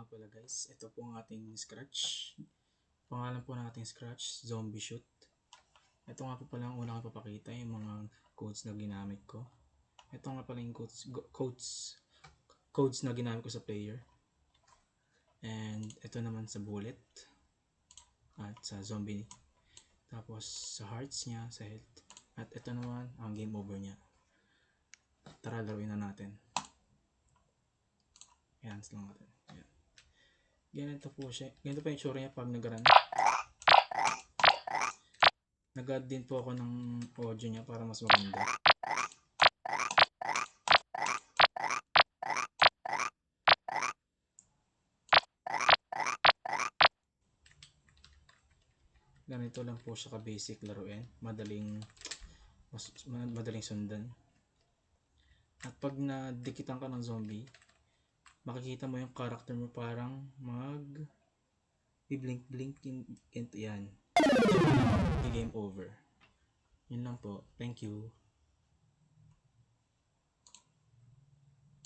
nga pala guys, ito po ang ating scratch. Pangalan po ng ating scratch, Zombie Shoot. Ito nga po pala ang unang ipapakita, yung mga codes na ginamit ko. Ito nga pala yung codes na ginamit ko sa player. And ito naman sa bullet at sa zombie. Tapos sa hearts niya, sa health. At ito naman ang game over niya. Tara, laruin na natin. Ayan, lang natin. Ayan. Ganito po siya. Ganito pa yung tsura niya pag nag-run. Nag-add din po ako ng audio niya para mas maganda. Ganito lang po siya ka-basic laruin. Madaling sundan. At pag nadikitan ka ng zombie, makikita mo yung character mo parang blink yan. Game over. Yun lang po. Thank you.